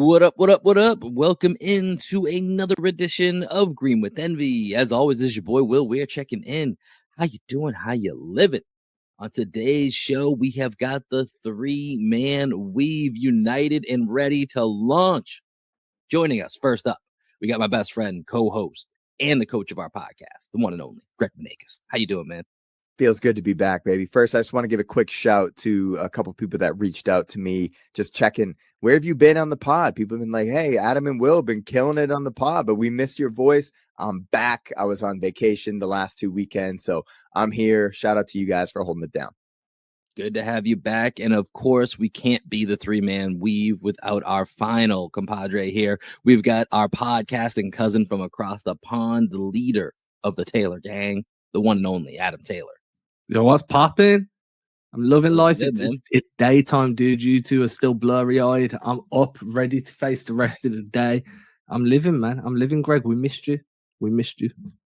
What up, what up, what up? Welcome into another edition of Green with Envy. As always, is your boy Will. We're checking in. How you doing? How you living? On today's show, we have got the three-man weave united and ready to launch. Joining us first up, we got my best friend, co-host, and the coach of our podcast, the one and only Greg Neemias. How you doing, man? Feels good to be back, baby. First, I just want to give a quick shout to a couple people that reached out to me, just checking, where have you been on the pod? People have been like, hey, Adam and Will have been killing it on the pod, but we missed your voice. I'm back. I was on vacation the last 2 weekends, so I'm here. Shout out to you guys for holding it down. Good to have you back. And of course, we can't be the three-man weave without our final compadre here. We've got our podcasting cousin from across the pond, the leader of the Taylor gang, the one and only Adam Taylor. You know what's popping? I'm loving life. It's daytime, dude. You two are still blurry-eyed. I'm up, ready to face the rest of the day. I'm living, man. I'm living, Greg. We missed you.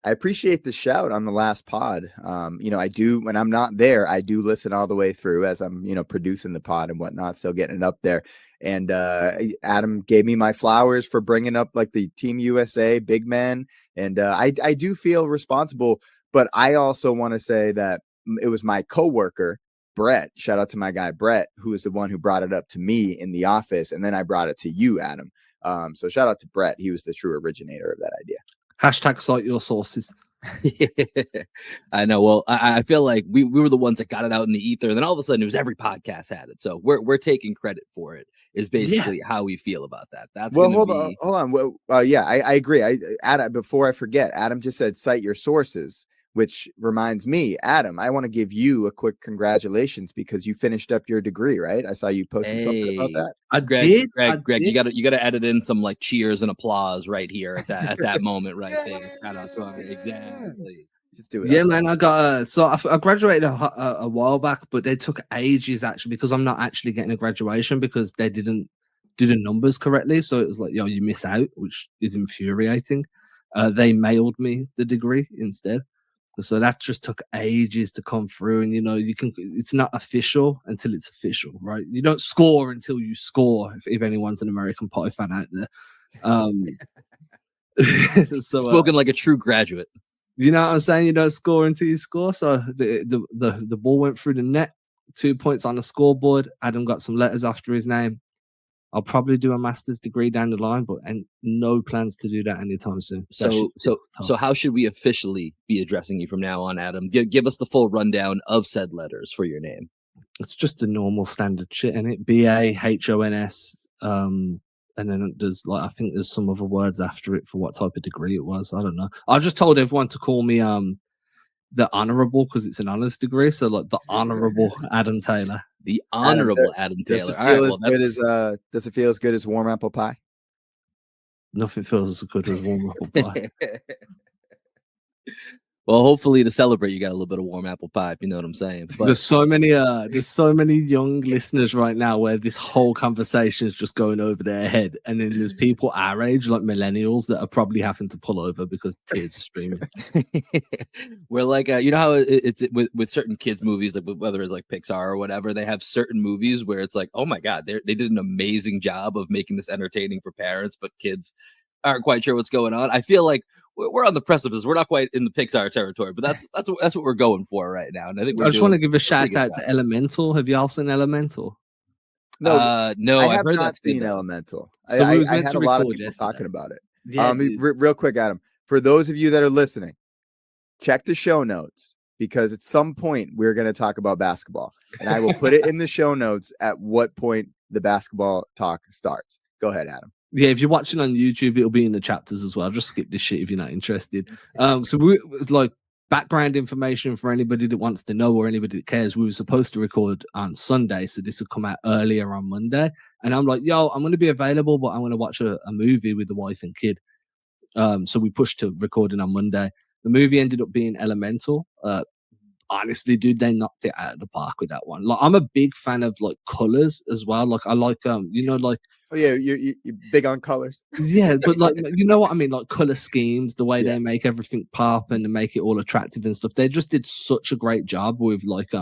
I appreciate the shout on the last pod. I do, when I'm not there, I do listen all the way through as I'm, producing the pod and whatnot, still getting it up there. And Adam gave me my flowers for bringing up like the Team USA big man. And I do feel responsible, but I also want to say that it was my coworker, Brett. Shout out to my guy, Brett, who is the one who brought it up to me in the office. And then I brought it to you, Adam. So shout out to Brett. He was the true originator of that idea. Hashtag cite your sources. I know. Well, I feel like we were the ones that got it out in the ether, and then all of a sudden it was every podcast had it. So we're taking credit for it. Is basically how we feel about that. That's hold on. Well, I agree. Adam, before I forget, Adam just said cite your sources, which reminds me, Adam, I want to give you a quick congratulations because you finished up your degree, right? I saw you posted something about that. Greg, you gotta edit in some like cheers and applause right here at that moment right there. Exactly. Just do it. Yeah, man. I got I graduated a while back, but they took ages actually because I'm not actually getting a graduation because they didn't do the numbers correctly. So it was like, you miss out, which is infuriating. They mailed me the degree instead. So that just took ages to come through, and it's not official until it's official, right? You don't score until you score. If anyone's an American Pie fan out there, spoken like a true graduate. You know what I'm saying? You don't score until you score. So the ball went through the net, 2 points on the scoreboard. Adam got some letters after his name. I'll probably do a master's degree down the line, and no plans to do that anytime soon. So how should we officially be addressing you from now on, Adam? Give us the full rundown of said letters for your name. It's just the normal standard shit, isn't it? BA, HONS, and then there's I think there's some other words after it for what type of degree it was. I don't know. I just told everyone to call me the honorable because it's an honors degree. So like the honorable Adam Taylor. The honorable Adam Taylor. Does it feel as good as warm apple pie? Nothing feels as good as warm apple pie. Well, hopefully to celebrate, you got a little bit of warm apple pie, if you know what I'm saying. But there's so many young listeners right now where this whole conversation is just going over their head, and then there's people our age, like millennials, that are probably having to pull over because tears are streaming. We're like, you know how it's with certain kids movies, like whether it's like Pixar or whatever, they have certain movies where it's like, oh my god, they did an amazing job of making this entertaining for parents, but kids aren't quite sure what's going on. I feel like we're on the precipice. We're not quite in the Pixar territory, but that's what we're going for right now. And I think I just want to give a shout out to Elemental. Have y'all seen Elemental? No, I have not seen Elemental. So I had a lot of people talking about it. Yeah, real quick, Adam, for those of you that are listening, check the show notes because at some point we're going to talk about basketball, and I will put it in the show notes at what point the basketball talk starts. Go ahead, Adam. Yeah, if you're watching on YouTube, it'll be in the chapters as well. Just skip this shit if you're not interested. So it's like background information for anybody that wants to know or anybody that cares. We were supposed to record on Sunday, so this would come out earlier on Monday. And I'm like, I'm going to be available, but I'm going to watch a movie with the wife and kid. So we pushed to recording on Monday. The movie ended up being Elemental. Honestly, dude, they knocked it out of the park with that one. Like, I'm a big fan of like colors as well. Like, I like like. Oh yeah, you're big on colors. Yeah, but like you know what I mean, like color schemes, the way they make everything pop and make it all attractive and stuff. They just did such a great job with like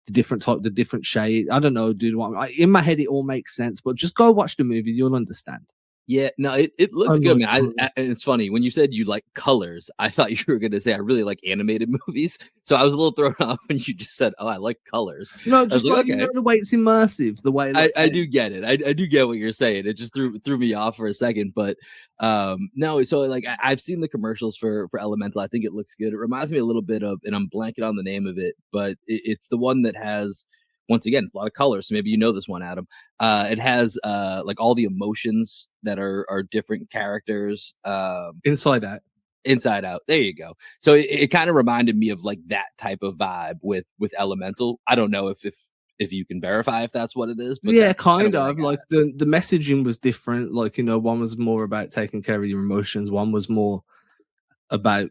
the different type, the different shade. I don't know, dude. In my head, it all makes sense, but just go watch the movie. You'll understand. Yeah, no, it looks good, man. And it's funny when you said you like colors. I thought you were gonna say I really like animated movies, so I was a little thrown off when you just said, "Oh, I like colors." No, just like, okay. The way it's immersive, the way I do get it. I do get what you're saying. It just threw me off for a second, but no. So like I've seen the commercials for Elemental. I think it looks good. It reminds me a little bit of, and I'm blanking on the name of it, but it's the one that has, once again, a lot of colors. So maybe you know this one, Adam. It has like all the emotions that are different characters. Inside Out. Inside Out. There you go. So it kind of reminded me of like that type of vibe with Elemental. I don't know if you can verify if that's what it is, but yeah, kind of like the messaging was different. Like, you know, one was more about taking care of your emotions. One was more about,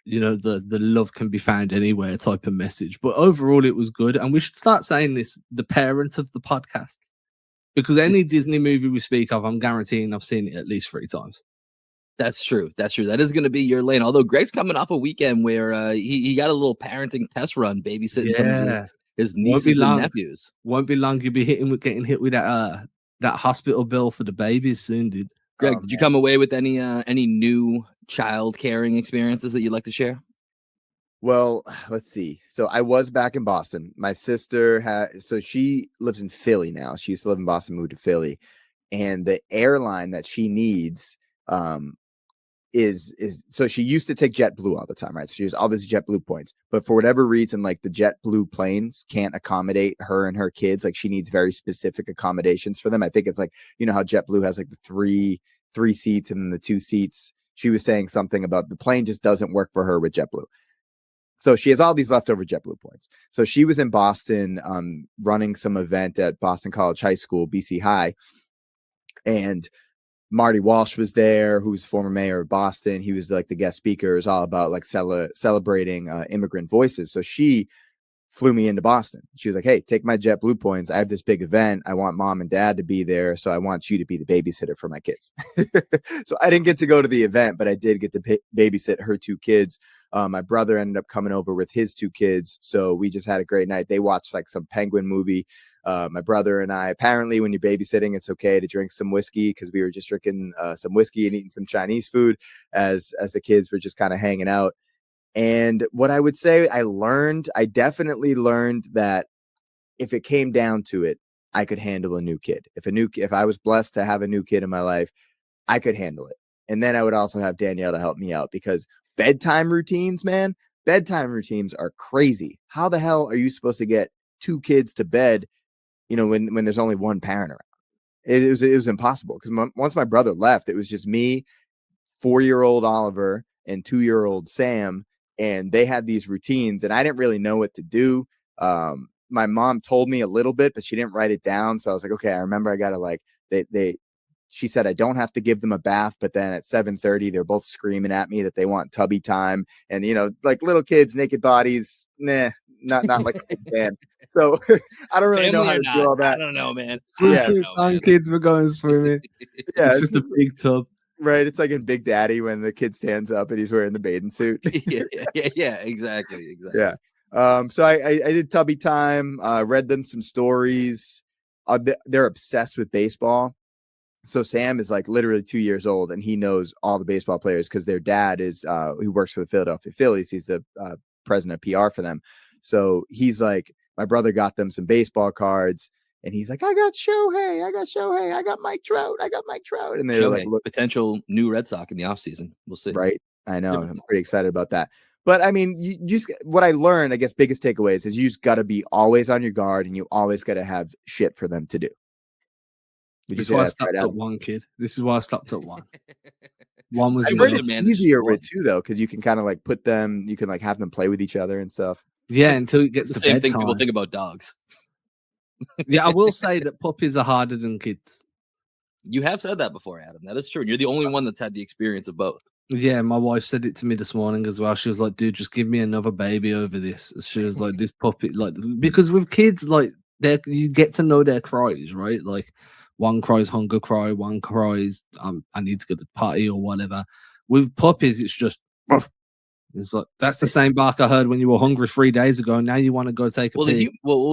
you know, the love can be found anywhere type of message. But overall, it was good. And we should start saying this, the parent of the podcast, because any Disney movie we speak of, I'm guaranteeing I've seen it at least 3 times. That's true. That's true. That is going to be your lane. Although Greg's coming off a weekend where he got a little parenting test run, babysitting some of his nieces and nephews. Won't be long. You'll be getting hit with that hospital bill for the babies soon, dude. Greg, did you come away with any new child caring experiences that you'd like to share? Well, let's see. So I was back in Boston. My sister she lives in Philly now. She used to live in Boston, moved to Philly, and the airline that she needs is so she used to take JetBlue all the time, right? So she has all these JetBlue points, but for whatever reason, like the JetBlue planes can't accommodate her and her kids. Like she needs very specific accommodations for them. I think it's like, you know how JetBlue has like the three seats and then the 2 seats. She was saying something about the plane just doesn't work for her with JetBlue. So she has all these leftover JetBlue points. So she was in Boston running some event at Boston College High School, BC High, and Marty Walsh was there, who's former mayor of Boston. He was like the guest speaker. It was all about like celebrating immigrant voices. So she flew me into Boston. She was like, "Hey, take my JetBlue points. I have this big event. I want mom and dad to be there. So I want you to be the babysitter for my kids." So I didn't get to go to the event, but I did get to babysit her 2 kids. My brother ended up coming over with his 2 kids. So we just had a great night. They watched like some Penguin movie. My brother and I, apparently when you're babysitting, it's okay to drink some whiskey, because we were just drinking some whiskey and eating some Chinese food as the kids were just kind of hanging out. And what I would say I definitely learned that if it came down to it, I could handle a new kid. If I was blessed to have a new kid in my life, I could handle it. And then I would also have Danielle to help me out, because bedtime routines are crazy. How the hell are you supposed to get 2 kids to bed, you know, when there's only one parent around? It was impossible, because once my brother left, it was just me, 4-year-old Oliver, and 2-year-old Sam. And they had these routines, and I didn't really know what to do. My mom told me a little bit, but she didn't write it down. So I was like, okay, I remember I got to like, she said I don't have to give them a bath, but then at 7:30, they're both screaming at me that they want tubby time. And, you know, like little kids, naked bodies, not like a big band. So I don't really know how to do all that. I don't know, man. Swimsuits on, kids were going swimming. Yeah, it's just a big tub. Right, it's like in Big Daddy when the kid stands up and he's wearing the bathing suit. yeah, exactly. Yeah. So I did tubby time. Read them some stories. They're obsessed with baseball. So Sam is like literally 2 years old, and he knows all the baseball players because their dad is who works for the Philadelphia Phillies. He's the president of PR for them. So he's like, my brother got them some baseball cards. And he's like, I got Shohei, I got Mike Trout. And they're like, look, potential new Red Sox in the offseason. We'll see. Right. I know. I'm pretty excited about that. But I mean, you just, what I learned, I guess, biggest takeaways is you just got to be always on your guard, and you always got to have shit for them to do. This is why I stopped at 1 kid. This is why I stopped at 1. One was easier with 2 though, because you can kind of like put them, you can like have them play with each other and stuff. Yeah, until it gets the same thing people think about dogs. Yeah, I will say that puppies are harder than kids. You have said that before, Adam. That is true. And you're the only one that's had the experience of both. Yeah, my wife said it to me this morning as well. She was like, dude, just give me another baby over this. She was like, this puppy, like, because with kids, like, you get to know their cries, right? Like, one cries hunger cry, one cries, I need to go to the party or whatever. With puppies, it's just, ruff, It's like, that's the same bark I heard when you were hungry 3 days ago. Now you want to go take a pee.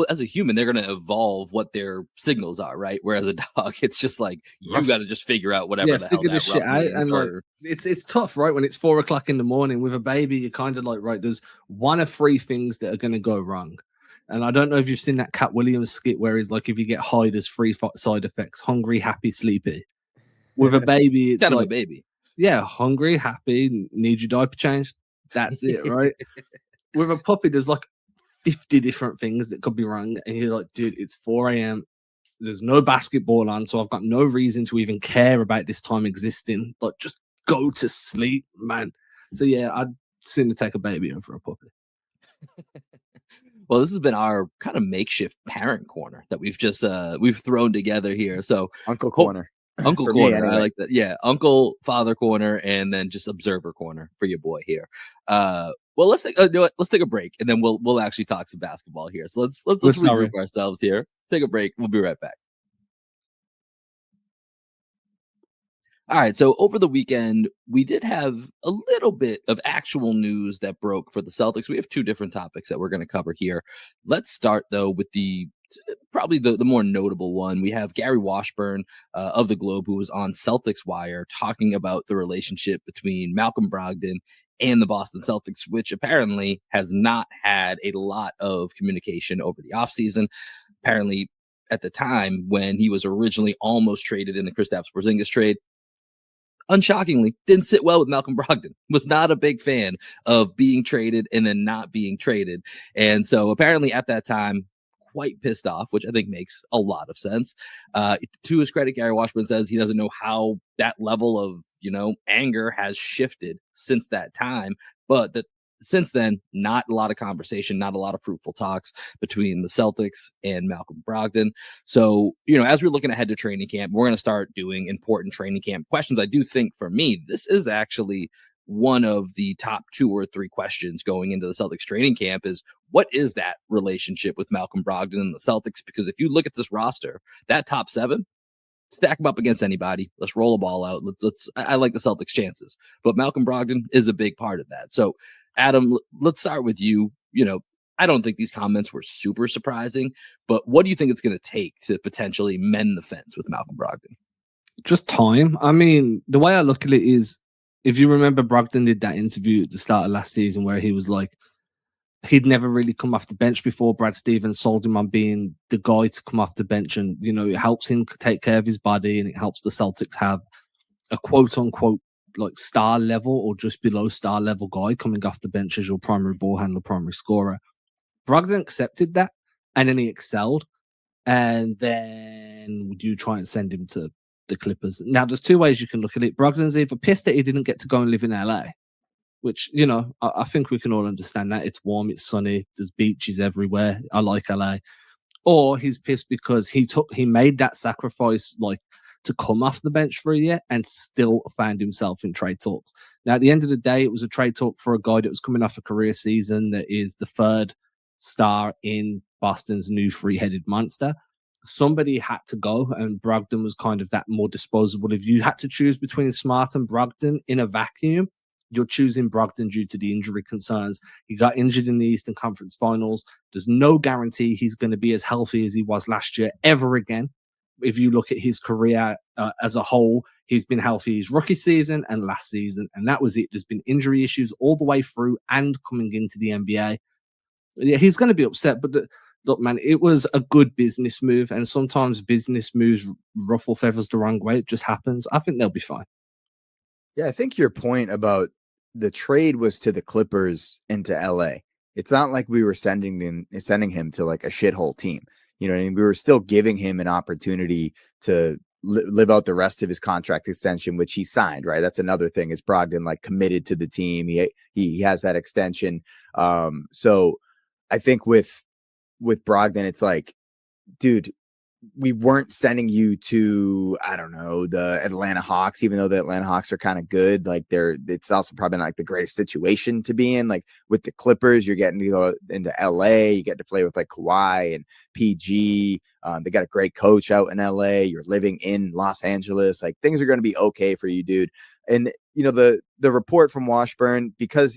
As a human, they're going to evolve what their signals are, right? Whereas a dog, it's just like you got to just figure out whatever the hell Figure that this shit rough out. means. And like, it's tough, right? When it's 4 o'clock in the morning with a baby, you're kind of like, right, there's one of 3 things that are going to go wrong. And I don't know if you've seen that Cat Williams skit where he's like, if you get high, there's 3 side effects: hungry, happy, sleepy. With a baby, it's kind like of a baby. Yeah, hungry, happy, need your diaper changed. That's it, right? With a puppy, there's like 50 different things that could be wrong. And you're like, dude, it's 4 a.m. There's no basketball on, so I've got no reason to even care about this time existing. Like, just go to sleep, man. So yeah, I'd sooner take a baby over a puppy. Well, this has been our kind of makeshift parent corner that we've thrown together here. So Uncle corner. Uncle For me, corner. anyway. I like that. Yeah, uncle, father corner, and then just observer corner for your boy here. Well, let's take let's take a break, and then we'll actually talk some basketball here. So let's regroup ourselves here. Take a break. We'll be right back. All right. So over the weekend, we did have a little bit of actual news that broke for the Celtics. We have 2 different topics that we're going to cover here. Let's start though with probably the more notable one. We have Gary Washburn of the Globe, who was on Celtics Wire talking about the relationship between Malcolm Brogdon and the Boston Celtics, which apparently has not had a lot of communication over the offseason. Apparently, at the time when he was originally almost traded in the Kristaps Porzingis trade, unshockingly, didn't sit well with Malcolm Brogdon, was not a big fan of being traded and then not being traded. And so apparently at that time, quite pissed off, which I think makes a lot of sense. To his credit, Gary Washburn says he doesn't know how that level of, anger has shifted since that time, but that since then, not a lot of conversation, not a lot of fruitful talks between the Celtics and Malcolm Brogdon. So, as we're looking ahead to training camp, we're going to start doing important training camp questions. I do think for me, this is actually one of the top 2 or 3 questions going into the Celtics training camp is what is that relationship with Malcolm Brogdon and the Celtics? Because if you look at this roster, that top 7, stack them up against anybody. Let's roll a ball out. I like the Celtics chances, but Malcolm Brogdon is a big part of that. So Adam, let's start with you. I don't think these comments were super surprising, but what do you think it's going to take to potentially mend the fence with Malcolm Brogdon? Just time. I mean, the way I look at it is, if you remember, Brogdon did that interview at the start of last season where he was like, he'd never really come off the bench before. Brad Stevens sold him on being the guy to come off the bench, and it helps him take care of his body, and it helps the Celtics have a quote unquote like star level or just below star level guy coming off the bench as your primary ball handler, primary scorer. Brogdon accepted that, and then he excelled. And then would you try and send him to the Clippers? Now, there's 2 ways you can look at it. Brogdon's either pissed that he didn't get to go and live in LA, which, I think we can all understand that. It's warm, it's sunny, there's beaches everywhere. I like LA. Or he's pissed because he made that sacrifice, like, to come off the bench for a year and still found himself in trade talks. Now, at the end of the day, it was a trade talk for a guy that was coming off a career season that is the 3rd star in Boston's new 3-headed monster. Somebody had to go, and Brogdon was kind of that more disposable. If you had to choose between Smart and Brogdon in a vacuum, you're choosing Brogdon due to the injury concerns. He got injured in the Eastern Conference Finals. There's no guarantee he's going to be as healthy as he was last year ever again. If you look at his career as a whole, he's been healthy his rookie season and last season, and that was it. There's been injury issues all the way through and coming into the NBA. Yeah, he's going to be upset, but look, man, it was a good business move, and sometimes business moves ruffle feathers the wrong way. It just happens. I think they'll be fine. Yeah, I think your point about the trade was to the Clippers into LA. It's not like we were sending him to like a shithole team. You know what I mean? We were still giving him an opportunity to live out the rest of his contract extension, which he signed, right? That's another thing, is Brogdon like committed to the team. He has that extension. So I think with Brogdon, it's like, dude, we weren't sending you to, I don't know, the Atlanta Hawks, even though the Atlanta Hawks are kind of good. Like it's also probably not like the greatest situation to be in. Like with the Clippers, you're getting to go into LA, you get to play with like Kawhi and PG. They got a great coach out in LA. You're living in Los Angeles. Like things are going to be okay for you, dude. And the report from Washburn, because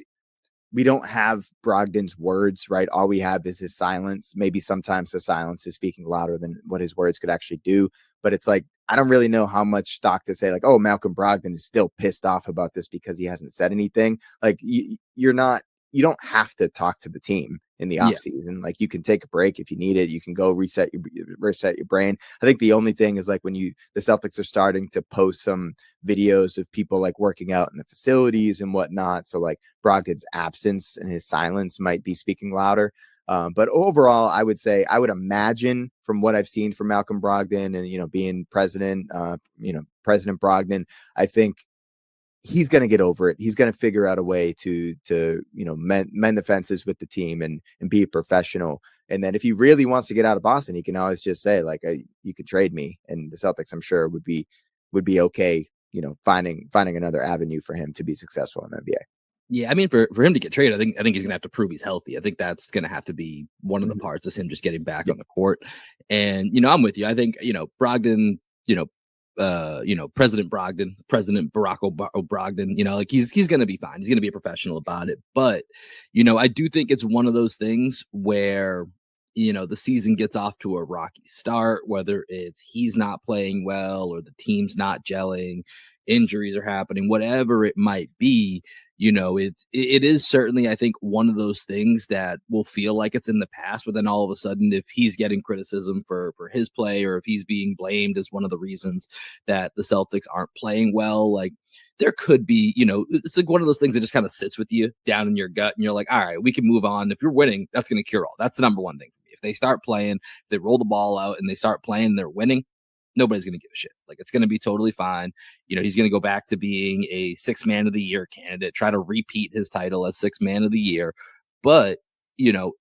we don't have Brogdon's words, right? All we have is his silence. Maybe sometimes the silence is speaking louder than what his words could actually do. But it's like, I don't really know how much stock to say, like, oh, Malcolm Brogdon is still pissed off about this because he hasn't said anything. Like, you're not, you don't have to talk to the team in the Yeah. offseason. Like, you can take a break if you need it. You can go reset your brain. I think the only thing is like when the Celtics are starting to post some videos of people like working out in the facilities and whatnot. So like Brogdon's absence and his silence might be speaking louder. But overall, I would say, I would imagine from what I've seen from Malcolm Brogdon and, being president, President Brogdon, I think he's going to get over it. He's going to figure out a way to mend the fences with the team and be a professional. And then if he really wants to get out of Boston, he can always just say like, you could trade me. And the Celtics, I'm sure, would be okay, finding another avenue for him to be successful in the NBA. Yeah, I mean, for him to get traded, I think he's gonna have to prove he's healthy. I think that's gonna have to be one of the parts, is him just getting back on the court. And I'm with you. I think Brogdon, President Brogdon, President Barack Brogdon, like he's gonna be fine. He's gonna be a professional about it. But I do think it's one of those things where the season gets off to a rocky start, whether it's he's not playing well or the team's not gelling, injuries are happening, whatever it might be. It is certainly, I think, one of those things that will feel like it's in the past, but then all of a sudden, if he's getting criticism for his play, or if he's being blamed as one of the reasons that the Celtics aren't playing well, like there could be, it's like one of those things that just kind of sits with you down in your gut, and you're like, all right, we can move on. If you're winning, that's going to cure all. That's the number one thing for me. If they start playing, if they roll the ball out and they start playing, they're winning, nobody's going to give a shit. Like, it's going to be totally fine. He's going to go back to being a 6 man of the year candidate, try to repeat his title as 6 man of the year. But,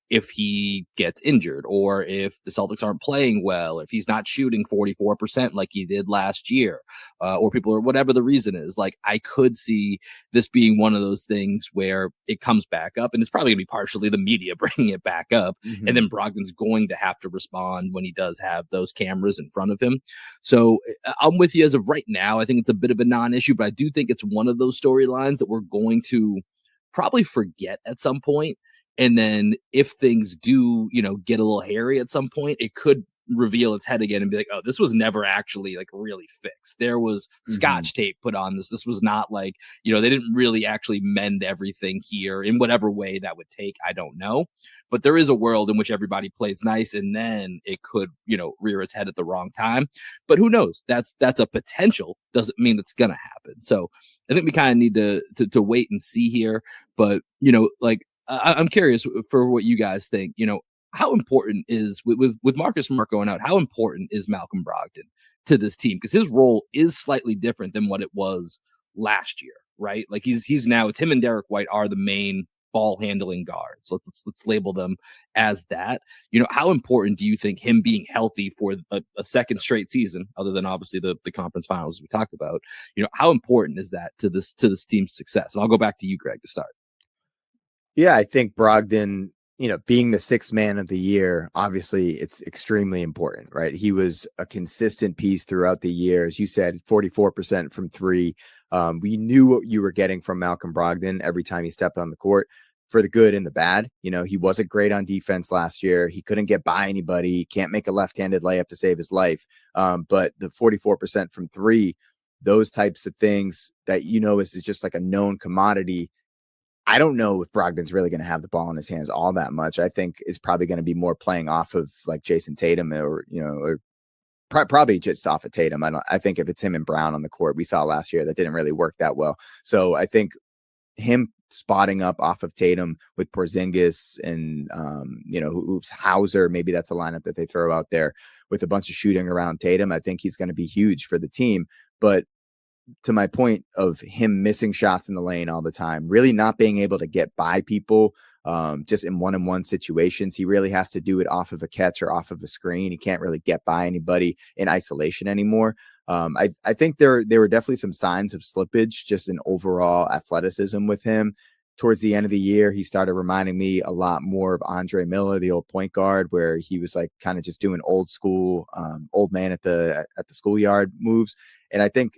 if he gets injured, or if the Celtics aren't playing well, if he's not shooting 44% like he did last year, or people, or whatever the reason is, like, I could see this being one of those things where it comes back up, and it's probably gonna be partially the media bringing it back up. And then Brogdon's going to have to respond when he does have those cameras in front of him. So I'm with you as of right now. I think it's a bit of a non-issue, but I do think it's one of those storylines that we're going to probably forget at some point. And then if things do, get a little hairy at some point, it could reveal its head again and be like, oh, this was never actually like really fixed. There was scotch tape put on this. This was not like, they didn't really actually mend everything here in whatever way that would take. I don't know. But there is a world in which everybody plays nice, and then it could, rear its head at the wrong time. But who knows? That's a potential. Doesn't mean it's gonna happen. So I think we kind of need to wait and see here. But like, I'm curious for what you guys think. How important is with Marcus Smart going out? How important is Malcolm Brogdon to this team? Because his role is slightly different than what it was last year, right? Like he's now, Tim and Derek White are the main ball handling guards. Let's label them as that. How important do you think him being healthy for a second straight season, other than obviously the conference finals we talked about? How important is that to this team's success? And I'll go back to you, Greg, to start. Yeah, I think Brogdon, being the 6th man of the year, obviously it's extremely important, right? He was a consistent piece throughout the year. As you said, 44% from 3. We knew what you were getting from Malcolm Brogdon every time he stepped on the court, for the good and the bad. He wasn't great on defense last year. He couldn't get by anybody. He can't make a left-handed layup to save his life. But the 44% from 3, those types of things that, is just like a known commodity. I don't know if Brogdon's really going to have the ball in his hands all that much. I think it's probably going to be more playing off of like Jason Tatum, or probably just off of Tatum. I think if it's him and Brown on the court, we saw last year that didn't really work that well. So I think him spotting up off of Tatum with Porzingis and who's Hauser, maybe that's a lineup that they throw out there with a bunch of shooting around Tatum. I think he's going to be huge for the team. But to my point of him missing shots in the lane all the time, really not being able to get by people, just in one-on-one situations, he really has to do it off of a catch or off of a screen. He can't really get by anybody in isolation anymore. I think there were definitely some signs of slippage just in overall athleticism with him. Towards the end of the year, he started reminding me a lot more of Andre Miller, the old point guard, where he was like kind of just doing old school, old man at the schoolyard moves. And I think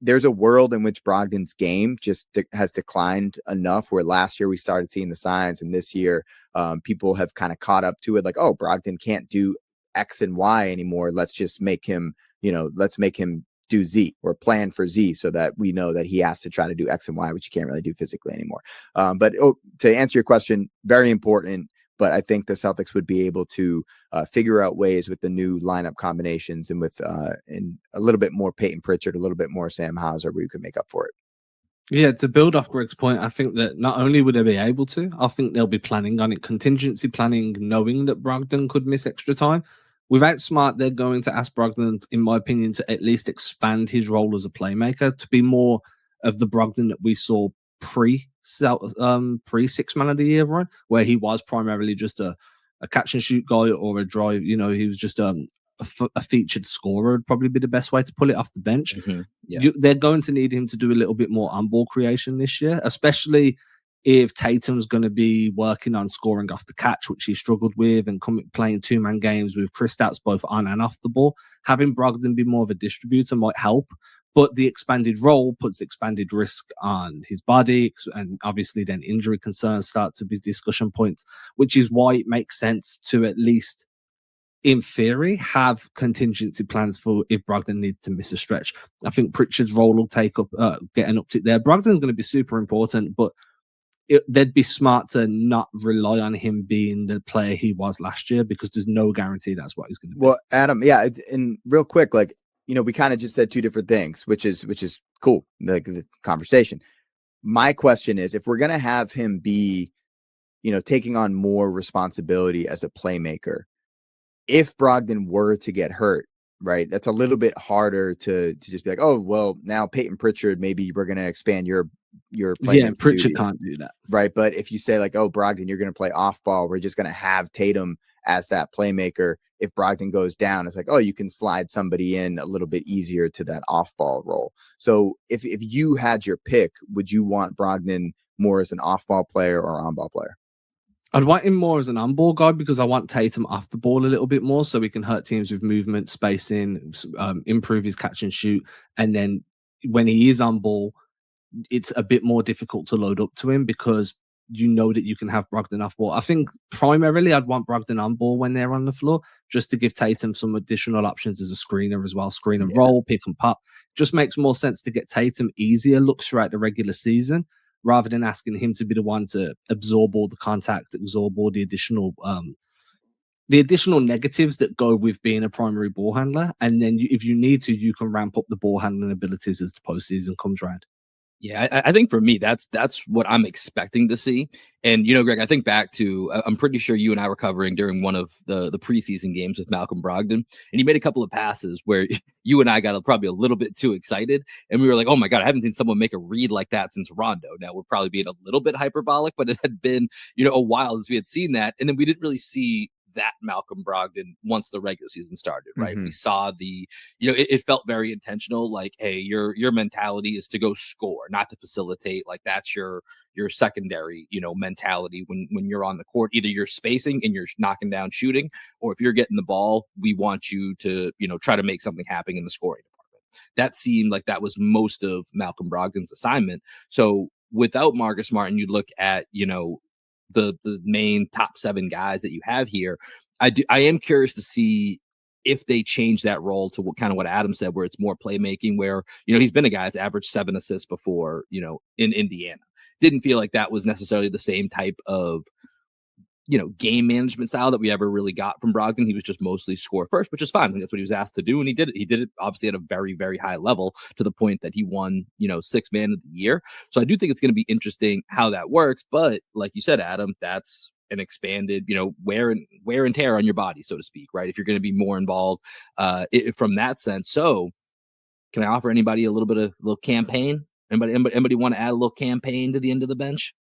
there's a world in which Brogdon's game just has declined enough where last year we started seeing the signs, and this year people have kind of caught up to it. Like, oh, Brogdon can't do X and Y anymore. Let's just make him, let's make him do Z or plan for Z so that we know that he has to try to do X and Y, which he can't really do physically anymore. But to answer your question, very important. But I think the Celtics would be able to figure out ways with the new lineup combinations and with and a little bit more Peyton Pritchard, a little bit more Sam Hauser, where you could make up for it. Yeah, to build off Greg's point, I think that not only would they be able to, I think they'll be planning on it, contingency planning, knowing that Brogdon could miss extra time. Without Smart, they're going to ask Brogdon, in my opinion, to at least expand his role as a playmaker, to be more of the Brogdon that we saw pre 6-man of the year run, where he was primarily just a catch and shoot guy or a drive. He was just a featured scorer would probably be the best way to pull it off the bench. Mm-hmm. Yeah. They're going to need him to do a little bit more on-ball creation this year, especially if Tatum's going to be working on scoring off the catch, which he struggled with, and playing 2-man games with Kristaps both on and off the ball. Having Brogdon be more of a distributor might help, but the expanded role puts expanded risk on his body, and obviously then injury concerns start to be discussion points, which is why it makes sense to at least, in theory, have contingency plans for if Brogdon needs to miss a stretch. I think Pritchard's role will take up, get an uptick there. Brogdon's going to be super important, but they'd be smart to not rely on him being the player he was last year, because there's no guarantee that's what he's going to be. Well, Adam, yeah, and real quick, like, we kind of just said two different things, which is cool, like the conversation. My question is, if we're going to have him be, taking on more responsibility as a playmaker, if Brogdon were to get hurt, right, that's a little bit harder to just be like, oh, well, now Peyton Pritchard, maybe we're going to expand your playmaking. Yeah, Pritchard can't do that. Right. But if you say like, oh, Brogdon, you're going to play off ball, we're just going to have Tatum as that playmaker. If Brogdon goes down, it's like, oh, you can slide somebody in a little bit easier to that off ball role. So if you had your pick, would you want Brogdon more as an off ball player or on ball player? I'd want him more as an on-ball guy, because I want Tatum off the ball a little bit more so we can hurt teams with movement, spacing, improve his catch and shoot. And then when he is on ball, it's a bit more difficult to load up to him, because that you can have Brogdon off ball. I think primarily I'd want Brogdon on ball when they're on the floor, just to give Tatum some additional options as a screener as well. Screen and roll, pick and pop. Just makes more sense to get Tatum easier looks throughout the regular season, rather than asking him to be the one to absorb all the contact, absorb all the additional negatives that go with being a primary ball handler. And then if you need to, you can ramp up the ball handling abilities as the postseason comes around. Yeah, I think for me, that's what I'm expecting to see. And, Greg, I think back to, I'm pretty sure you and I were covering during one of the preseason games with Malcolm Brogdon, and he made a couple of passes where you and I got probably a little bit too excited. And we were like, oh my God, I haven't seen someone make a read like that since Rondo. Now we're probably being a little bit hyperbolic, but it had been, a while since we had seen that. And then we didn't really see that Malcolm Brogdon once the regular season started, right? Mm-hmm. We saw it felt very intentional. Like, hey, your mentality is to go score, not to facilitate. Like that's your secondary, mentality when you're on the court. Either you're spacing and you're knocking down shooting, or if you're getting the ball, we want you to, try to make something happen in the scoring department. That seemed like that was most of Malcolm Brogdon's assignment. So without Marcus Smart, and you look at, the main top 7 guys that you have here, I am curious to see if they change that role to what Adam said, where it's more playmaking, where, he's been a guy that's averaged 7 assists before, in Indiana. Didn't feel like that was necessarily the same type of, game management style that we ever really got from Brogdon. He was just mostly score first, which is fine. I mean, that's what he was asked to do. And he did it. He did it obviously at a very, very high level, to the point that he won, 6th man of the year. So I do think it's going to be interesting how that works. But like you said, Adam, that's an expanded, wear and tear on your body, so to speak, right? If you're going to be more involved from that sense. So can I offer anybody a little campaign? Anybody want to add a little campaign to the end of the bench?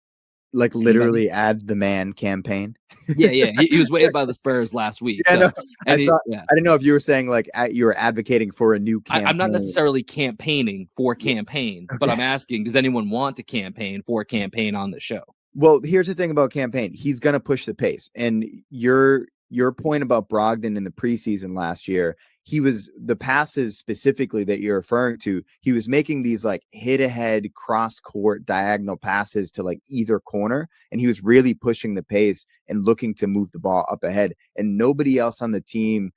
Like literally add the man campaign. Yeah. He was waived by the Spurs last week. Yeah, so, no, I yeah. didn't know if you were saying like you were advocating for a new campaign. I'm not necessarily campaigning for campaign, but I'm asking, does anyone want to campaign for a campaign on the show? Well, here's the thing about campaign. He's going to push the pace, and you're your point about Brogdon in the preseason last year, he was the passes specifically that you're referring to. He was making these like hit ahead cross court diagonal passes to like either corner. And he was really pushing the pace and looking to move the ball up ahead. And nobody else on the team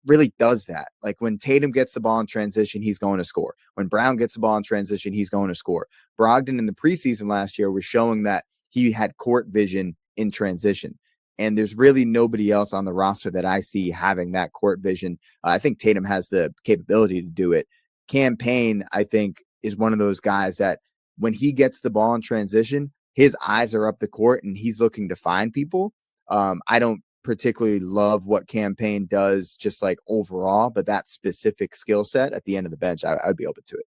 really does that. Like when Tatum gets the ball in transition, he's going to score. When Brown gets the ball in transition, he's going to score. Brogdon in the preseason last year was showing that he had court vision in transition. And there's really nobody else on the roster that I see having that court vision. I think Tatum has the capability to do it. Cam Payne, I think, is one of those guys that when he gets the ball in transition, his eyes are up the court and he's looking to find people. I don't particularly love what Cam Payne does just like overall, but that specific skill set at the end of the bench, I'd be open to it.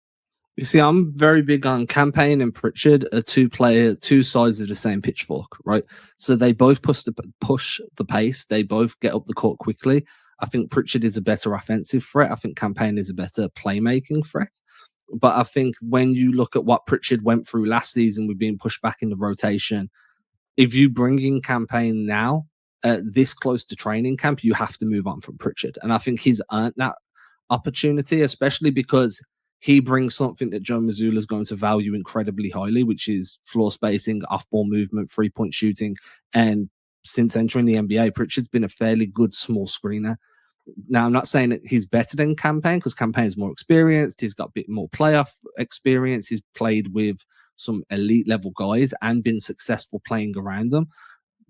You see, I'm very big on Cam Payne and Pritchard are two sides of the same pitchfork, right? So they both push the pace. They both get up the court quickly. I think Pritchard is a better offensive threat. I think Cam Payne is a better playmaking threat. But I think when you look at what Pritchard went through last season with being pushed back in the rotation, if you bring in Cam Payne now, this close to training camp, you have to move on from Pritchard. And I think he's earned that opportunity, especially because he brings something that Joe Mazzulla is going to value incredibly highly, which is floor spacing, off-ball movement, three-point shooting. And since entering the NBA, Pritchard's been a fairly good small screener. Now, I'm not saying that he's better than Cam Payne because Cam Payne's more experienced. He's got a bit more playoff experience. He's played with some elite-level guys and been successful playing around them.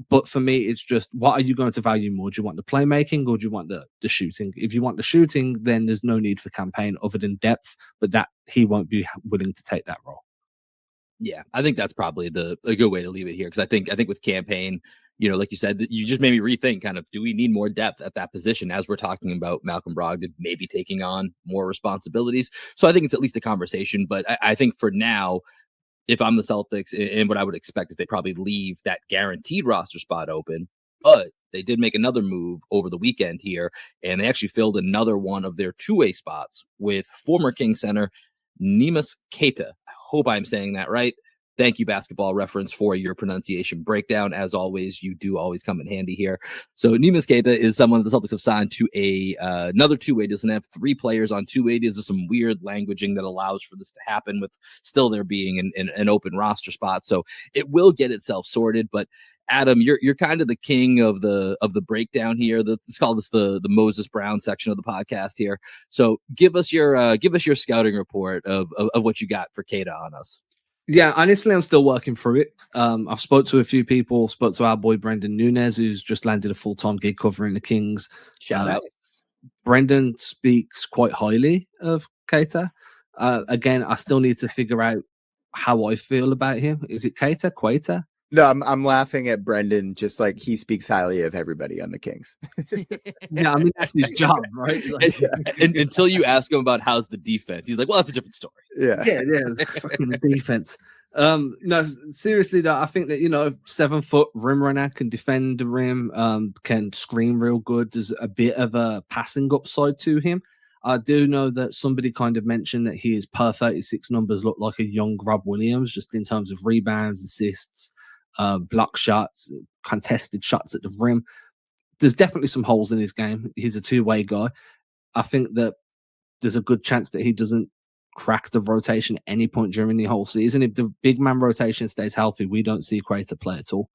But for me, it's just, what are you going to value more? Do you want the playmaking or do you want the shooting? If you want the shooting, then there's no need for Cam Payne other than depth, but that he won't be willing to take that role. Yeah, I think that's probably a good way to leave it here, because I think with Cam Payne, like you said, you just made me rethink kind of, do we need more depth at that position as we're talking about Malcolm Brogdon maybe taking on more responsibilities? So I think it's at least a conversation, but I think for now, if I'm the Celtics, and what I would expect is they probably leave that guaranteed roster spot open. But they did make another move over the weekend here, and they actually filled another one of their two-way spots with former King center Neemias Queta. I hope I'm saying that right. Thank you, Basketball Reference, for your pronunciation breakdown. As always, you do always come in handy here. So Neemias Queta is someone the Celtics have signed to another two-way deal. So they have three players on two-way deals. There's some weird languaging that allows for this to happen with still there being an open roster spot. So it will get itself sorted. But Adam, you're kind of the king of the breakdown here. Let's call this the Moses Brown section of the podcast here. So give us your scouting report of what you got for Queta on us. Yeah, honestly, I'm still working through it. I've spoke to a few people, spoke to our boy Brendan Nunez, who's just landed a full-time gig covering the Kings. Shout out. Brendan speaks quite highly of Queta. Again, I still need to figure out how I feel about him. Is it Queta? No, I'm laughing at Brendan, just like he speaks highly of everybody on the Kings. Yeah, I mean, that's his job, right? Like, until you ask him about how's the defense, he's like, well, that's a different story. Yeah. Fucking the defense. No, seriously though, I think that 7 foot rim runner, can defend the rim, can screen real good. There's a bit of a passing upside to him. I do know that somebody kind of mentioned that his per 36 numbers look like a young Rob Williams, just in terms of rebounds, assists, block shots, contested shots at the rim. There's definitely some holes in his game. He's a two-way guy. I think that there's a good chance that he doesn't crack the rotation at any point during the whole season. If the big man rotation stays healthy, we don't see Queta play at all.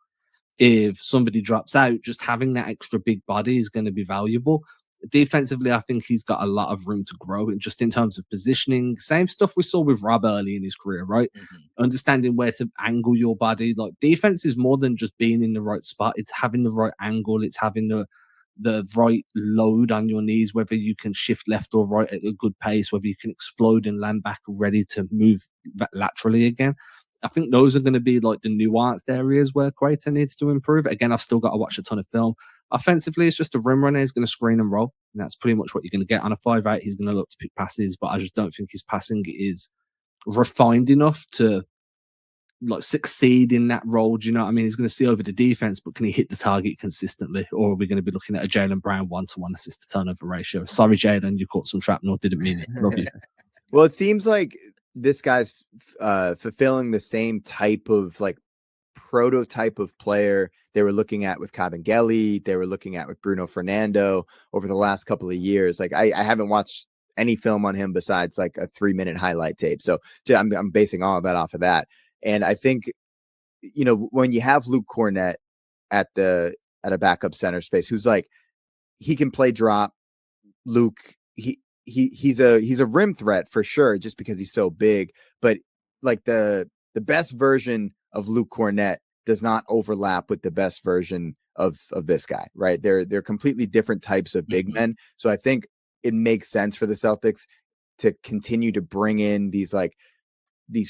If somebody drops out, just having that extra big body is going to be valuable. Defensively, I think he's got a lot of room to grow, and just in terms of positioning, same stuff we saw with Rob early in his career, right? Mm-hmm. Understanding where to angle your body. Like, defense is more than just being in the right spot. It's having the right angle. It's having the right load on your knees, whether you can shift left or right at a good pace, whether you can explode and land back ready to move laterally again. I think those are going to be like the nuanced areas where Queta needs to improve. Again, I've still got to watch a ton of film. Offensively, it's just a rim runner. He's going to screen and roll. And that's pretty much what you're going to get. On a 5'8", he's going to look to pick passes, but I just don't think his passing is refined enough to like succeed in that role. Do you know what I mean? He's going to see over the defense, but can he hit the target consistently? Or are we going to be looking at a Jaylen Brown 1-to-1 assist to turnover ratio? Sorry, Jaylen, you caught some shrapnel. Didn't mean it. Love you. Well, it seems like this guy's fulfilling the same type of like prototype of player they were looking at with Kabengele, they were looking at with Bruno Fernando over the last couple of years. Like I haven't watched any film on him besides like a 3-minute highlight tape. So I'm basing all of that off of that. And I think, when you have Luke Cornett at a backup center space, who's like, he can play drop. Luke, he's a rim threat for sure, just because he's so big. But like the best version of Luke Cornett does not overlap with the best version of this guy, right? They're completely different types of big men. So I think it makes sense for the Celtics to continue to bring in these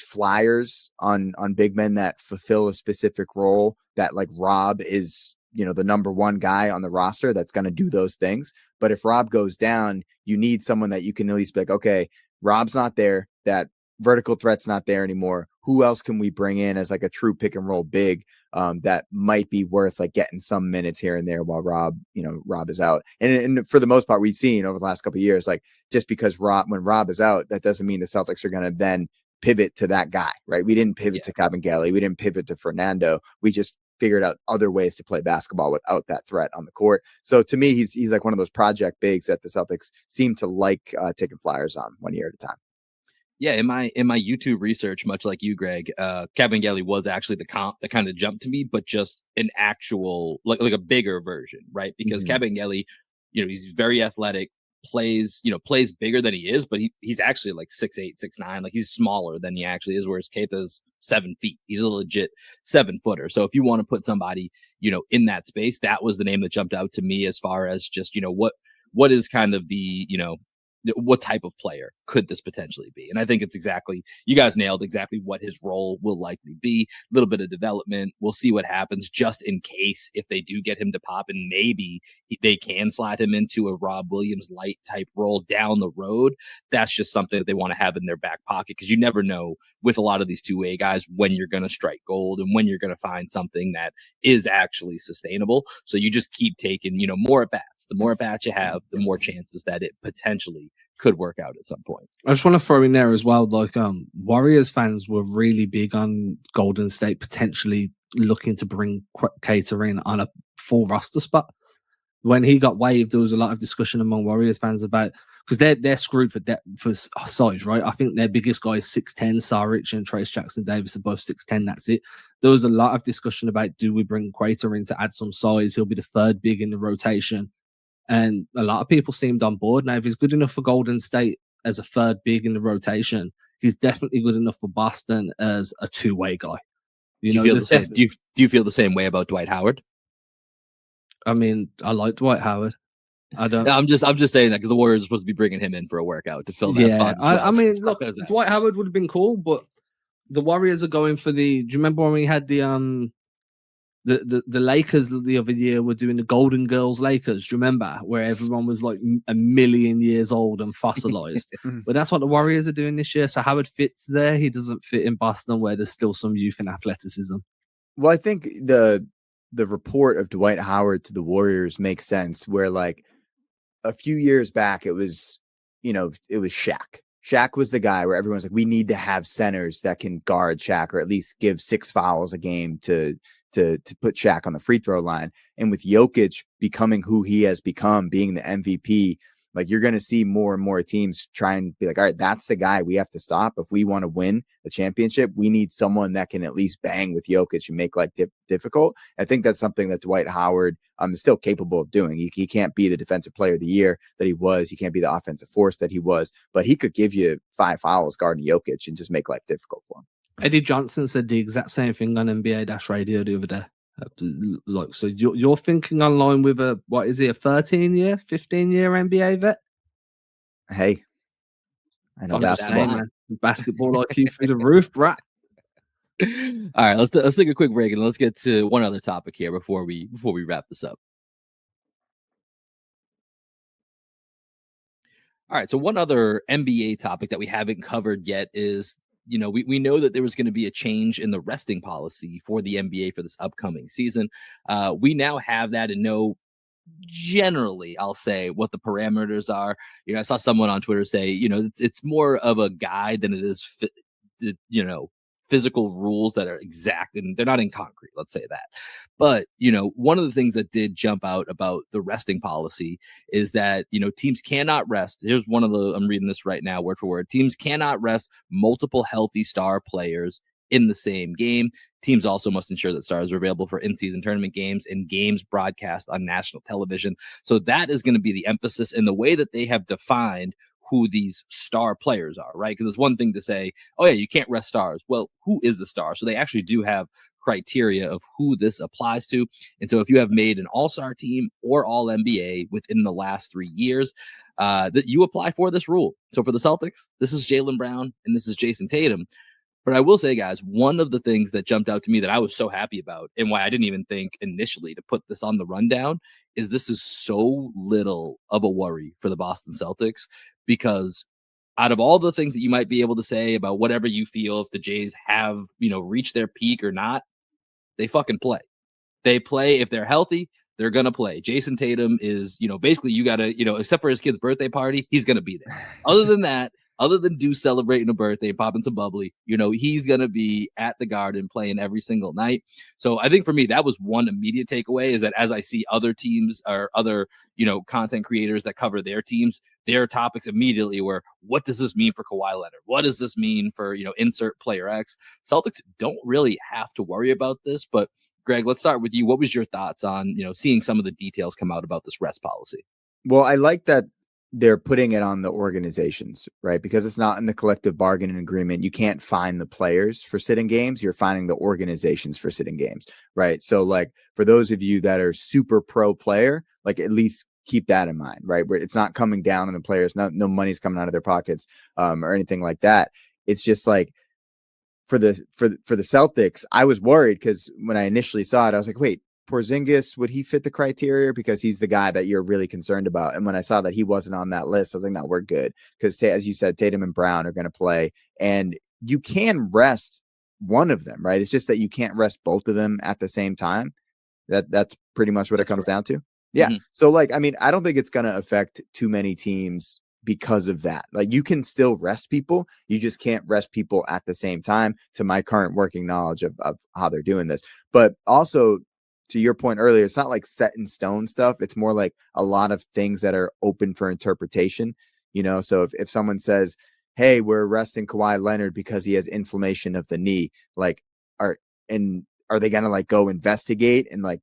flyers on big men that fulfill a specific role, that like Rob is, the number one guy on the roster that's going to do those things. But if Rob goes down, you need someone that you can at least be like, okay, Rob's not there. That vertical threat's not there anymore. Who else can we bring in as like a true pick and roll big that might be worth like getting some minutes here and there while Rob is out. And for the most part, we've seen over the last couple of years, like just because when Rob is out, that doesn't mean the Celtics are going to then pivot to that guy, right? We didn't pivot to Kabengele. We didn't pivot to Fernando. We just figured out other ways to play basketball without that threat on the court. So to me, he's like one of those project bigs that the Celtics seem to like taking flyers on 1 year at a time. Yeah, in my YouTube research, much like you, Greg, Kabengele was actually the comp that kind of jumped to me, but just an actual like a bigger version, right? Because Kabengele, he's very athletic, plays bigger than he is, but he's actually like 6'8", 6'9", like he's smaller than he actually is, whereas Queta's 7 feet. He's a legit 7-footer. So if you want to put somebody, in that space, that was the name that jumped out to me as far as just, what is kind of the, what type of player could this potentially be? And I think it's exactly, you guys nailed exactly what his role will likely be. A little bit of development. We'll see what happens, just in case if they do get him to pop, and maybe they can slide him into a Rob Williams light type role down the road. That's just something that they want to have in their back pocket, because you never know with a lot of these two-way guys when you're going to strike gold and when you're going to find something that is actually sustainable. So you just keep taking, more at bats. The more at bats you have, the more chances that it potentially could work out at some point. I just want to throw in there as well, like Warriors fans were really big on Golden State potentially looking to bring Queta in on a full roster spot. When he got waived, there was a lot of discussion among Warriors fans about, because they're screwed for size, right? I think their biggest guy is 6'10", Saric, and Trace Jackson Davis are both 6'10". That's it. There was a lot of discussion about, do we bring Queta in to add some size? He'll be the third big in the rotation. And a lot of people seemed on board. Now, if he's good enough for Golden State as a third big in the rotation, he's definitely good enough for Boston as a two-way guy. Do you feel the same way about Dwight Howard? I mean, I like Dwight Howard. I don't. No, I'm just saying that because the Warriors are supposed to be bringing him in for a workout to fill that spot as well. I mean, look, Dwight Howard would have been cool, but the Warriors are going for the. Do you remember when we had the Lakers the other year were doing the Golden Girls Lakers? Do you remember, where everyone was like a million years old and fossilized? But that's what the Warriors are doing this year. So Howard fits there. He doesn't fit in Boston, where there's still some youth and athleticism. Well, I think the report of Dwight Howard to the Warriors makes sense, where like a few years back, it was Shaq. Shaq was the guy where everyone's like, we need to have centers that can guard Shaq, or at least give 6 fouls a game to put Shaq on the free throw line. And with Jokic becoming who he has become, being the MVP, like you're going to see more and more teams try and be like, all right, that's the guy we have to stop. If we want to win the championship, we need someone that can at least bang with Jokic and make life difficult. I think that's something that Dwight Howard is still capable of doing. He can't be the defensive player of the year that he was. He can't be the offensive force that he was, but he could give you 5 fouls guarding Jokic and just make life difficult for him. Eddie Johnson said the exact same thing on NBA Radio the other day. Like, so you're thinking online with a 13-year, 15-year NBA vet? Hey, I know basketball. Man. Basketball IQ through the roof, brat. All right, let's take a quick break and let's get to one other topic here before we wrap this up. All right, so one other NBA topic that we haven't covered yet is, we know that there was going to be a change in the resting policy for the NBA for this upcoming season. We now have that and know generally, I'll say, what the parameters are. I saw someone on Twitter say, it's more of a guide than it is, physical rules that are exact, and they're not in concrete, let's say that. But, one of the things that did jump out about the resting policy is that, teams cannot rest. Here's one of the, I'm reading this right now, word for word. Teams cannot rest multiple healthy star players in the same game. Teams also must ensure that stars are available for in-season tournament games and games broadcast on national television. So that is going to be the emphasis in the way that they have defined who these star players are, right? Because it's one thing to say, oh yeah, you can't rest stars. Well, who is a star? So they actually do have criteria of who this applies to. And so if you have made an all-star team or all NBA within the last 3 years, that you apply for this rule. So for the Celtics, this is Jaylen Brown and this is Jason Tatum. But I will say, guys, one of the things that jumped out to me that I was so happy about and why I didn't even think initially to put this on the rundown is this is so little of a worry for the Boston Celtics, because out of all the things that you might be able to say about whatever you feel, if the Jays have, reached their peak or not, they fucking play. They play. If they're healthy, they're going to play. Jason Tatum is, basically you got to, except for his kid's birthday party, he's going to be there. Other than that, other than Deuce celebrating a birthday and popping some bubbly, he's going to be at the Garden playing every single night. So I think for me, that was one immediate takeaway, is that as I see other teams or other, content creators that cover their teams, their topics immediately were, what does this mean for Kawhi Leonard? What does this mean for, insert player X? Celtics don't really have to worry about this, but Greg, let's start with you. What was your thoughts on, seeing some of the details come out about this rest policy? Well, I like that they're putting it on the organizations, right? Because it's not in the collective bargaining agreement. You can't fine the players for sitting games. You're fining the organizations for sitting games, right? So like for those of you that are super pro player, like at least keep that in mind, right? Where it's not coming down on the players. No money's coming out of their pockets or anything like that. It's just like, for the Celtics, I was worried because when I initially saw it, I was like, wait, Porzingis, would he fit the criteria? Because he's the guy that you're really concerned about. And when I saw that he wasn't on that list, I was like, no, we're good. Because as you said, Tatum and Brown are going to play, and you can rest one of them, right? It's just that you can't rest both of them at the same time. That's pretty much what it comes down to. Yeah. Mm-hmm. So like, I mean, I don't think it's going to affect too many teams because of that. Like you can still rest people. You just can't rest people at the same time, to my current working knowledge of how they're doing this. But also to your point earlier, it's not like set in stone stuff. It's more like a lot of things that are open for interpretation, So if someone says, hey, we're arresting Kawhi Leonard because he has inflammation of the knee, like are they going to like go investigate and like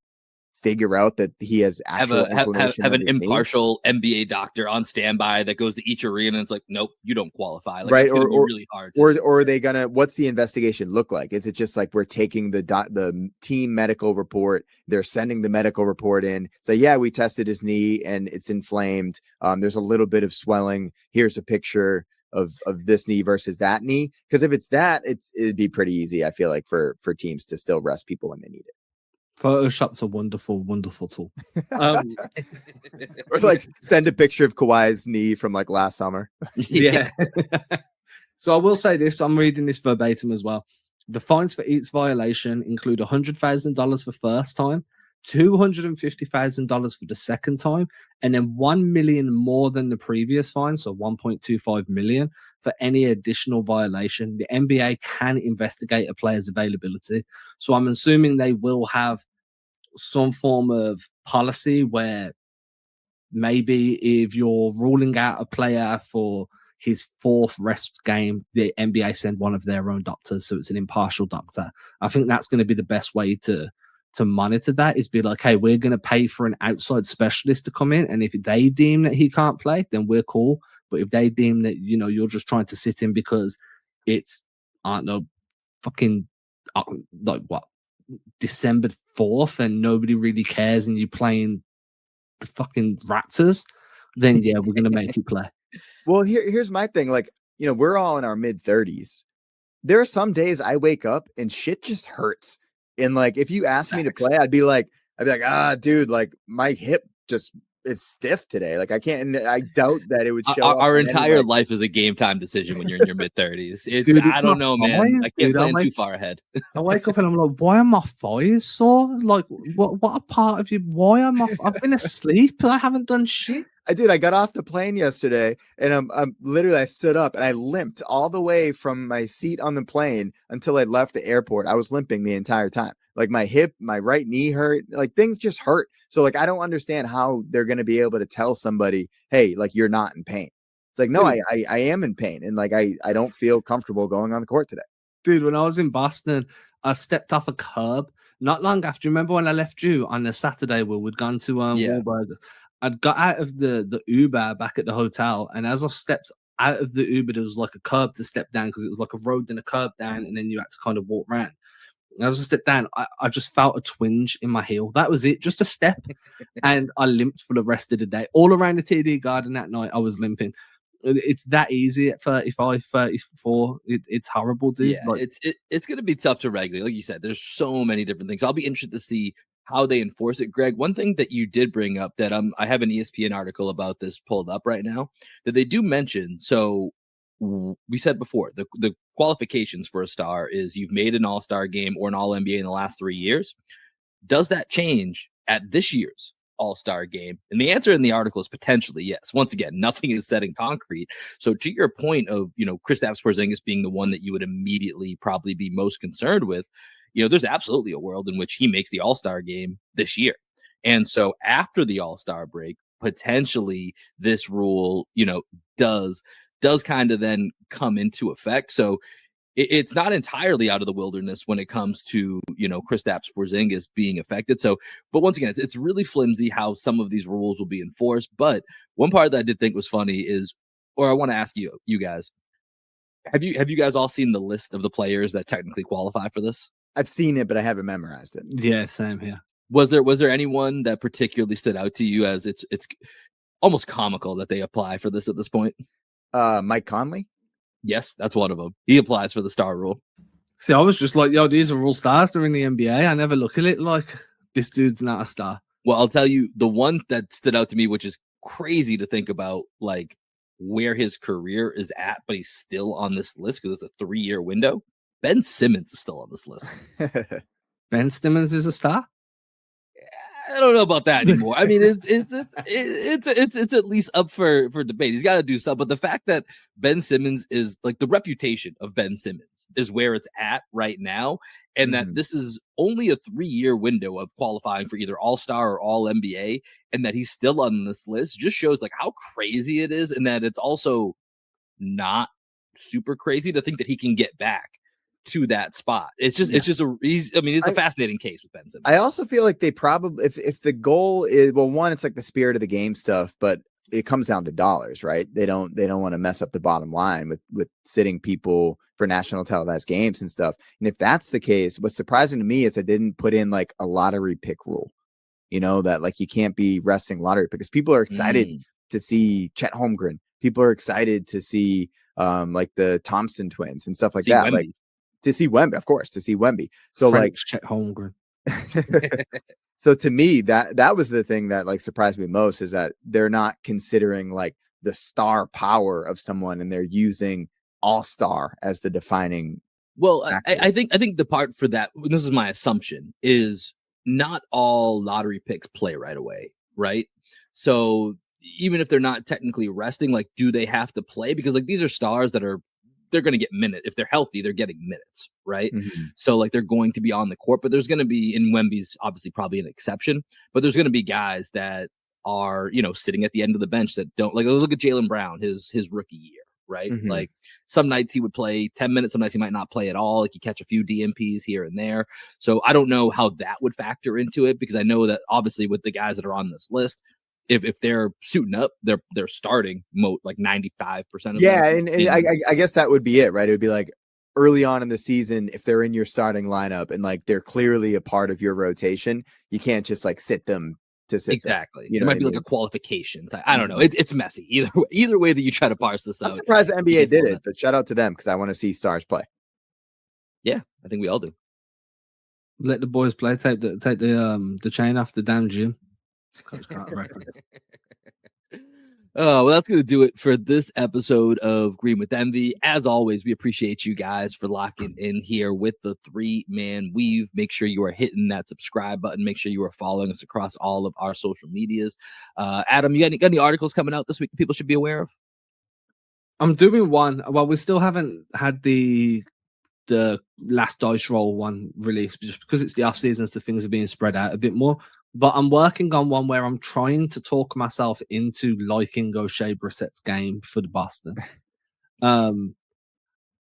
figure out that he has actual inflammation? Have an impartial NBA doctor on standby that goes to each arena and it's like, nope, you don't qualify. Like, right? It's gonna be really hard. Or are they gonna? What's the investigation look like? Is it just like we're taking the team medical report? They're sending the medical report in. So yeah, we tested his knee and it's inflamed. There's a little bit of swelling. Here's a picture of this knee versus that knee. Because if it's that, it'd be pretty easy. I feel like for teams to still rest people when they need it. Photoshop's a wonderful, wonderful tool. Or like send a picture of Kawhi's knee from like last summer. Yeah. So I will say this, I'm reading this verbatim as well. The fines for each violation include $100,000 for first time, $250,000 for the second time, and then $1 million more than the previous fine, so $1.25 million for any additional violation. The NBA can investigate a player's availability, so I'm assuming they will have some form of policy where maybe if you're ruling out a player for his fourth rest game, the NBA send one of their own doctors, so it's an impartial doctor. I think that's going to be the best way to monitor that, is be like, hey, we're going to pay for an outside specialist to come in, and if they deem that he can't play, then we're cool. But if they deem that, you're just trying to sit in because it's, I don't know, fucking like what, December 4th and nobody really cares and you're playing the fucking Raptors, then yeah, we're going to make you play. Well, here's my thing. Like, we're all in our mid 30s. There are some days I wake up and shit just hurts. And like, if you ask me to play, I'd be like, dude, like my hip just is stiff today. Like I can't, I doubt that it would show up. Our entire life is a game time decision when you're in your mid 30s. It's I don't know, man. I can't plan too far ahead. I wake up and I'm like, why are my thighs sore? Like, what a part of you? Why am I've been asleep? I haven't done shit. I got off the plane yesterday, and I'm literally, I stood up and I limped all the way from my seat on the plane until I left the airport. I was limping the entire time. Like my hip, my right knee hurt. Like things just hurt. So like I don't understand how they're going to be able to tell somebody, hey, like you're not in pain. It's like, no, Dude. I am in pain, and like I don't feel comfortable going on the court today. Dude, when I was in Boston, I stepped off a curb not long after. Remember when I left you on a Saturday where we'd gone to Yeah. Wahlburgers? I'd got out of the Uber back at the hotel, and as I stepped out of the Uber, there was like a curb to step down because it was like a road and a curb down, and then you had to kind of walk around. And as I stepped down, I just felt a twinge in my heel. That was it, just a step, and I limped for the rest of the day. All around the TD Garden that night, I was limping. It's that easy at 35, 34. It's horrible, dude. Yeah, Like, it's going to be tough to regulate. Like you said, there's so many different things. I'll be interested to see how they enforce it. Greg, one thing that you did bring up that I have an ESPN article about this pulled up right now that they do mention. So we said before the qualifications for a star is you've made an all-star game or an all-NBA in the last 3 years. Does that change at this year's all-star game? And the answer in the article is potentially yes. Once again, nothing is set in concrete. So to your point of, Kristaps Porzingis being the one that you would immediately probably be most concerned with, there's absolutely a world in which he makes the all-star game this year. And so after the all-star break, potentially this rule, does kind of then come into effect. So it's not entirely out of the wilderness when it comes to, Kristaps Porzingis being affected. So, but once again, it's really flimsy how some of these rules will be enforced. But one part that I did think was funny is, or I want to ask you guys, have you guys all seen the list of the players that technically qualify for this? I've seen it, but I haven't memorized it. yeah, same here. Was there anyone that particularly stood out to you as it's almost comical that they apply for this at this point? Mike Conley. Yes, that's one of them. He applies for the star rule. See, I was just like, yo, these are all stars. They're in the NBA. I never look at it like this dude's not a star. Well, I'll tell you the one that stood out to me, which is crazy to think about, like where his career is at, but he's still on this list because it's a 3-year window. Ben Simmons is still on this list. Ben Simmons is a star. I don't know about that anymore. I mean, it's at least up for debate. He's got to do something. But the fact that Ben Simmons is like the reputation of Ben Simmons is where it's at right now, and that this is only a 3-year window of qualifying for either All-Star or All-NBA, and that he's still on this list just shows like how crazy it is, and that it's also not super crazy to think that he can get back to that spot. It's just it's a fascinating case with Ben Simmons. I also feel like they probably, if the goal is, well, one, it's like the spirit of the game stuff, but it comes down to dollars, right? They don't want to mess up the bottom line with sitting people for national televised games and stuff. And if that's the case, what's surprising to me is they didn't put in like a lottery pick rule, that like you can't be resting lottery because people are excited to see Chet Holmgren. People are excited to see like the Thompson twins and stuff like that. Wemby. Like to see Wemby, of course, to see Wemby. So French like Chet Holmgren. So to me, that was the thing that like surprised me most is that they're not considering like the star power of someone and they're using all-star as the defining. Well, I think the part for that, this is my assumption, is not all lottery picks play right away, right? So even if they're not technically resting, like, do they have to play? Because like these are stars that they're going to get minutes. If they're healthy, they're getting minutes, right? So like they're going to be on the court, but there's going to be, in Wemby's obviously probably an exception, but there's going to be guys that are, sitting at the end of the bench that don't, like, look at Jaylen Brown, his rookie year, right? Like some nights he would play 10 minutes, some nights he might not play at all. Like he catch a few DMPs here and there. So I don't know how that would factor into it, because I know that obviously with the guys that are on this list, if they're suiting up, they're starting like 95% of them. And I guess that would be it, right? It would be like early on in the season, if they're in your starting lineup and like they're clearly a part of your rotation, you can't just like sit them to sit exactly. There, it might be like a qualification. I don't know. It's messy either way that you try to parse this out. I'm surprised the NBA did it, but shout out to them because I want to see stars play. Yeah, I think we all do. Let the boys play. Take the chain off the damn gym. Oh, well, that's going to do it for this episode of Green with Envy. As always, we appreciate you guys for locking in here with the 3-man weave. Make sure you are hitting that subscribe button. Make sure you are following us across all of our social medias. Adam, you got any articles coming out this week that people should be aware of? I'm doing one. Well, we still haven't had the last dice roll one released just because it's the off season, so things are being spread out a bit more. But I'm working on one where I'm trying to talk myself into liking O'Shea Brissett's game for the Boston. I'm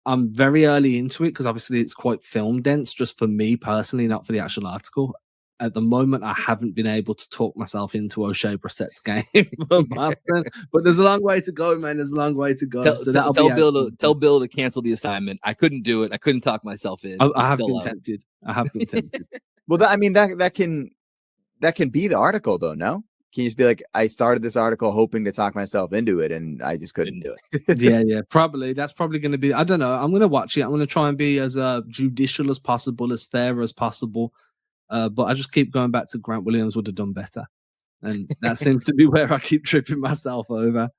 very early into it because obviously it's quite film dense, just for me personally, not for the actual article. At the moment, I haven't been able to talk myself into O'Shea Brissett's game for Boston, but there's a long way to go, man. There's a long way to go. Tell Bill to cancel the assignment. I couldn't do it. I couldn't talk myself in. I have been tempted. I have been tempted. Well, that can be the article though. No, can you just be like, I started this article hoping to talk myself into it, and I just couldn't do it. yeah, probably. That's probably going to be. I don't know. I'm going to watch it. I'm going to try and be as judicial as possible, as fair as possible. But I just keep going back to Grant Williams would have done better, and that seems to be where I keep tripping myself over.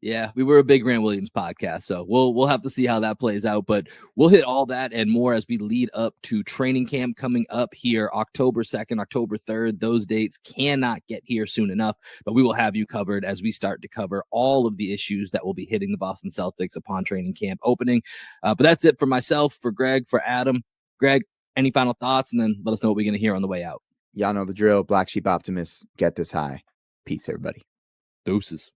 Yeah, we were a big Grant Williams podcast, so we'll have to see how that plays out. But we'll hit all that and more as we lead up to training camp coming up here October 2nd, October 3rd. Those dates cannot get here soon enough, but we will have you covered as we start to cover all of the issues that will be hitting the Boston Celtics upon training camp opening. But that's it for myself, for Greg, for Adam. Greg, any final thoughts? And then let us know what we're going to hear on the way out. Y'all know the drill. Black Sheep Optimists, get this high. Peace, everybody. Deuces.